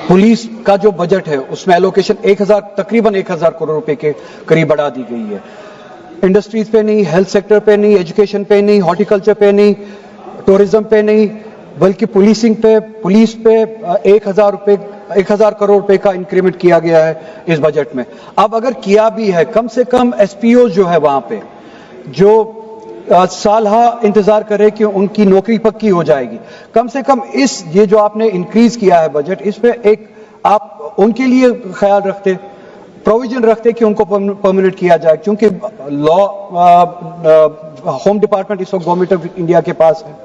Police का जो budget है उसमें एलोकेशन तकरीबन 1000 करोड़ रुपए के करीब बढ़ा दी गई है। इंडस्ट्रीज पे नहीं, हेल्थ सेक्टर पे नहीं, एजुकेशन पे नहीं, हॉर्टिकल्चर पे नहीं, टूरिज्म पे नहीं, बल्कि पुलिस पे 1000 करोड़ रुपए का इंक्रीमेंट किया गया है इस बजट में। अब अगर किया भी है, कम से कम एसपीओ जो है वहां पे जो सालहा इंतजार करे कि उनकी नौकरी पक्की हो जाएगी, कम से कम ये जो आपने इंक्रीज किया है बजट, इस पे एक आप उनके लिए ख्याल रखते, प्रोविजन रखते कि उनको परमानेंट किया जाए, क्योंकि होम डिपार्टमेंट इस वक्त गवर्नमेंट ऑफ इंडिया के पास है,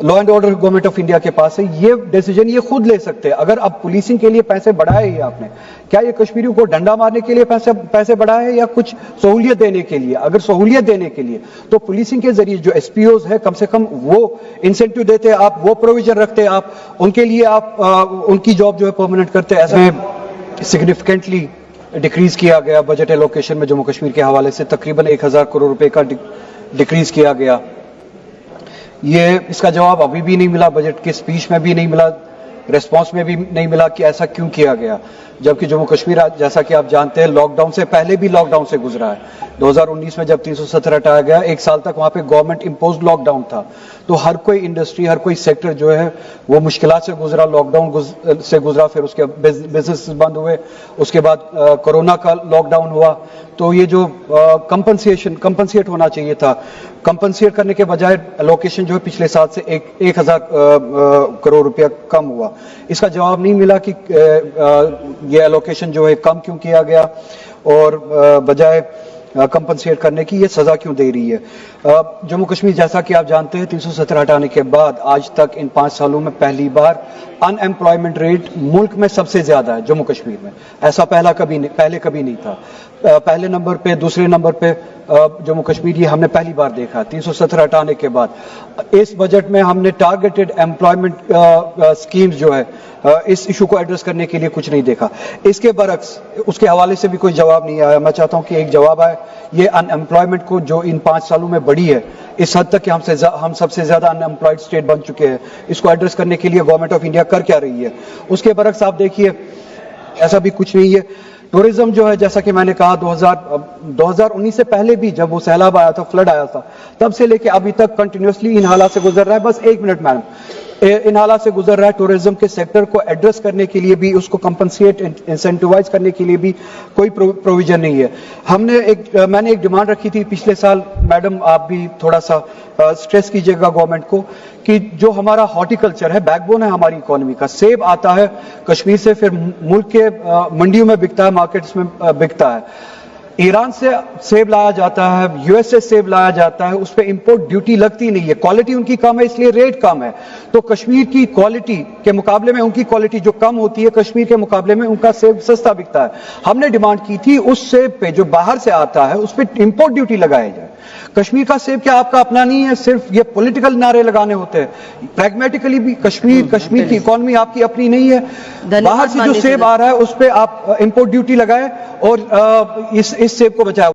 law and order government of India के पास है, ये डिसीजन ये खुद ले सकते हैं। अगर अब पुलिसिंग के लिए पैसे बढ़ाए ही आपने, क्या ये कश्मीरियों को डंडा मारने के लिए पैसे बढ़ाए या कुछ सहूलियत देने के लिए? अगर सहूलियत देने के लिए तो पुलिसिंग के जरिए जो एसपीओज है कम से कम वो इंसेंटिव देते, आप वो प्रोविजन रखते, आप उनके लिए आप उनकी जॉब जो है परमानेंट करते। ऐसे सिग्निफिकेंटली डिक्रीज किया गया बजट एलोकेशन में जम्मू कश्मीर के हवाले से, तकरीबन 1000 करोड़ रुपए का डिक्रीज किया गया। इसका जवाब अभी भी नहीं मिला, बजट के स्पीच में भी नहीं मिला, रेस्पॉन्स में भी नहीं मिला कि ऐसा क्यों किया गया, जबकि जम्मू कश्मीर जैसा कि आप जानते हैं लॉकडाउन से पहले भी लॉकडाउन से गुजरा है। 2019 में जब 370 हटाया गया, एक साल तक वहां पे गवर्नमेंट इम्पोज्ड लॉकडाउन था, तो हर कोई इंडस्ट्री, हर कोई सेक्टर जो है वो मुश्किलात से गुजरा, लॉकडाउन से गुजरा, फिर उसके बिजनेस बंद हुए, उसके बाद कोरोना का लॉकडाउन हुआ। तो ये जो कंपनसेट होना चाहिए था, कंपनसेट करने के बजाय एलोकेशन जो है पिछले साल से 1000 करोड़ रुपया कम हुआ। इसका जवाब नहीं मिला कि ये एलोकेशन जो है कम क्यों किया गया और बजाय कंपनसेट करने की ये सजा क्यों दे रही है। जम्मू कश्मीर जैसा कि आप जानते हैं 370 हटाने के बाद आज तक इन 5 सालों में पहली बार अनएम्प्लॉयमेंट रेट मुल्क में सबसे ज्यादा है जम्मू कश्मीर में। ऐसा पहले कभी नहीं था। पहले नंबर पे, दूसरे नंबर पे जम्मू कश्मीर ये हमने पहली बार देखा 370 हटाने के बाद। इस बजट में हमने टारगेटेड एम्प्लॉयमेंट स्कीम्स जो है इस इशू को एड्रेस करने के लिए कुछ नहीं देखा। इसके बरक्स उसके हवाले से भी कोई जवाब नहीं आया। मैं चाहता हूं कि एक जवाब आए, ये अनएम्प्लॉयमेंट को जो इन 5 सालों में बढ़ी है इस हद तक कि हम सबसे ज्यादा अनएम्प्लॉयड स्टेट बन चुके हैं, इसको एड्रेस करने के लिए गवर्नमेंट ऑफ इंडिया कर क्या रही है? उसके बरक्स आप देखिए ऐसा भी कुछ नहीं है। टूरिज्म जो है, जैसा कि मैंने कहा 2019 से पहले भी जब वो सैलाब आया था, फ्लड आया था, तब से लेके अभी तक कंटिन्यूसली इन हालात से गुजर रहा है। बस 1 मिनट मैडम, इन हालात से गुजर रहा है। टूरिज्म के सेक्टर को एड्रेस करने के लिए भी, उसको कंपनसेट इंसेंटिवाइज करने के लिए भी कोई प्रोविजन नहीं है। मैंने एक डिमांड रखी थी पिछले साल, मैडम आप भी थोड़ा सा स्ट्रेस कीजिएगा गवर्नमेंट को, कि जो हमारा हॉर्टिकल्चर है, बैकबोन है हमारी इकोनॉमी का, सेब आता है कश्मीर से, फिर मुल्क के मंडियों में बिकता है, मार्केट्स में बिकता है। ईरान से सेब लाया जाता है, यूएस से सेब लाया जाता है, उस पर इंपोर्ट ड्यूटी लगती नहीं है। क्वालिटी उनकी कम है इसलिए रेट कम है। तो कश्मीर की क्वालिटी के मुकाबले में उनकी क्वालिटी जो कम होती है, कश्मीर के मुकाबले में उनका सेब सस्ता बिकता है। हमने डिमांड की थी उस सेब पे जो बाहर से आता है उस पर इंपोर्ट ड्यूटी लगाई जाए। कश्मीर का सेब क्या आपका अपना नहीं है? सिर्फ ये पॉलिटिकल नारे लगाने होते हैं। प्रैग्मेटिकली भी कश्मीर की इकोनॉमी आपकी अपनी नहीं है। बाहर से जो सेब आ रहा है उस पर आप इंपोर्ट ड्यूटी लगाए और इस सेब को बचाए।